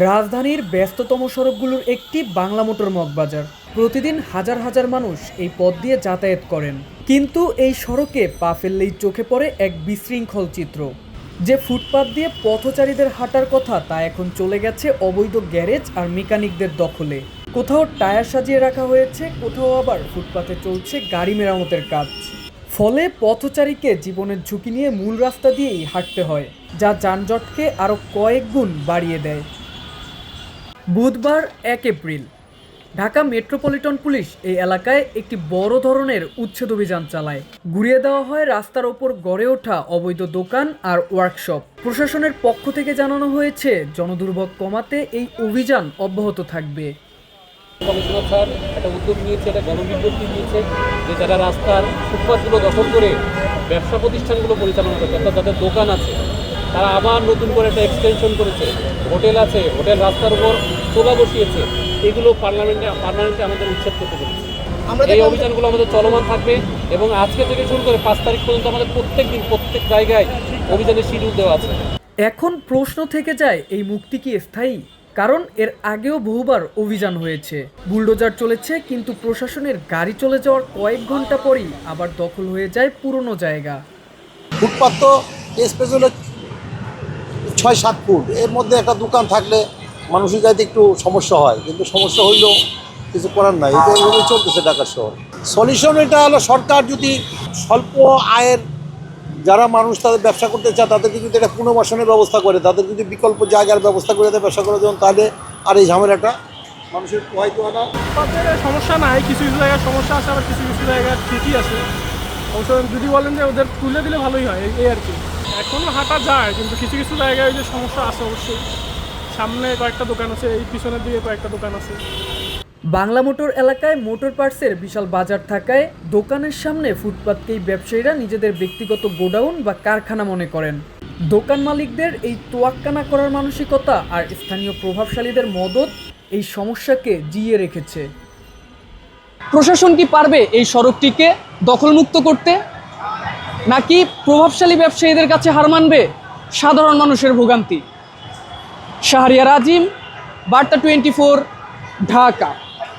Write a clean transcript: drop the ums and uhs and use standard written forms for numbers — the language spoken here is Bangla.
রাজধানীর ব্যস্ততম সড়কগুলোর একটি বাংলা মোটর মগবাজার। প্রতিদিন হাজার হাজার মানুষ এই পথ দিয়ে যাতায়াত করেন, কিন্তু এই সড়কে পা ফেললেই চোখে পড়ে এক বিশৃঙ্খল চিত্র। যে ফুটপাত দিয়ে পথচারীদের হাঁটার কথা তা এখন চলে গেছে অবৈধ গ্যারেজ আর মেকানিকদের দখলে। কোথাও টায়ার সাজিয়ে রাখা হয়েছে, কোথাও আবার ফুটপাতে চলছে গাড়ি মেরামতের কাজ। ফলে পথচারীকে জীবনের ঝুঁকি নিয়ে মূল রাস্তা দিয়েই হাঁটতে হয়, যা যানজটকে আরও কয়েক গুণ বাড়িয়ে দেয়। বুধবার ১ এপ্রিল ঢাকা মেট্রোপলিটন পুলিশ এই এলাকায় একটি বড় ধরনের উচ্ছেদ অভিযান চালায়। ঘুরিয়ে দেওয়া হয় রাস্তার ওপর গড়ে ওঠা অবৈধ দোকান আর ওয়ার্কশপ। প্রশাসনের পক্ষ থেকে জানানো হয়েছে, জনদুর্ভোগ কমাতে এই অভিযান অব্যাহত থাকবে। কমিশনার স্যার একটা উদ্যোগ নিয়েছে, একটা গণবিজ্ঞপ্তি দিয়েছে যে যারা রাস্তার ফুটপাথগুলো দখল করে ব্যবসা প্রতিষ্ঠানগুলো পরিচালনা করছে, অর্থাৎ যাদের দোকান আছে তারা আবার নতুন করে একটা এক্সটেনশন করেছে, হোটেল আছে, হোটেল রাস্তার উপর চোলা বসিয়েছে, এগুলো পার্লামেন্টে আমাদের উচ্ছেদ করতে পেরেছে। এই অভিযানগুলো আমাদের চলমান থাকবে এবং আজকে থেকে শুরু করে ৫ তারিখ পর্যন্ত আমাদের প্রত্যেক দিন প্রত্যেক জায়গায় অভিযানের শিডিউল দেওয়া আছে। এখন প্রশ্ন থেকে যায়, এই মুক্তি কি স্থায়ী? কারণ এর আগেও বহুবার অভিযান হয়েছে, বুলডোজার চলেছে, কিন্তু প্রশাসনের গাড়ি চলে যাওয়ার কয়েক ঘন্টা পরই আবার দখল হয়ে যায় পুরনো জায়গা। ফুটপাত তো স্পেস হলো ৬-৭ ফুট, এর মধ্যে একটা দোকান থাকলে মানুষের যাইতে একটু সমস্যা হয়, কিন্তু সমস্যা হইলেও কিছু করার নাই। এটা এইভাবেই চলতেছে ঢাকা শহর। সলিউশন এটা হলো, সরকার যদি স্বল্প আয়ের যারা মানুষ তাদের ব্যবসা করতে চায় তাদেরকে যদি একটা পুনর্বাসনের ব্যবস্থা করে, তাদের যদি বিকল্প জায়গার ব্যবস্থা করে দেয় ব্যবসা করার জন্য, তাহলে আর এই ঝামেলাটা মানুষের হয়তো না। সমস্যা নাই, কিছু কিছু জায়গায় সমস্যা আছে, আবার কিছু কিছু জায়গায় ঠিকই আছে। অবশ্য যদি বলেন যে ওদের তুলে দিলে ভালোই হয়, এই আর কি। এখনও হাঁটা যায়, কিন্তু কিছু কিছু জায়গায় যে সমস্যা আছে অবশ্যই। সামনে কয়েকটা দোকান আছে, এই পিছনের দিকে কয়েকটা দোকান আছে। বাংলা মোটর এলাকায় মোটর পার্টসের বিশাল বাজার থাকায় দোকানের সামনে ফুটপাতকেই ব্যবসায়ীরা নিজেদের ব্যক্তিগত গোডাউন বা কারখানা মনে করেন। দোকান মালিকদের এই তোয়াক্কানা করার মানসিকতা আর স্থানীয় প্রভাবশালীদের মদত এই সমস্যাকে জিইয়ে রেখেছে। প্রশাসন কি পারবে এই সড়কটিকে দখলমুক্ত করতে, নাকি প্রভাবশালী ব্যবসায়ীদের কাছে হার মানবে সাধারণ মানুষের ভোগান্তি? শাহরিয়ার আজিম, বার্তা 24, ঢাকা।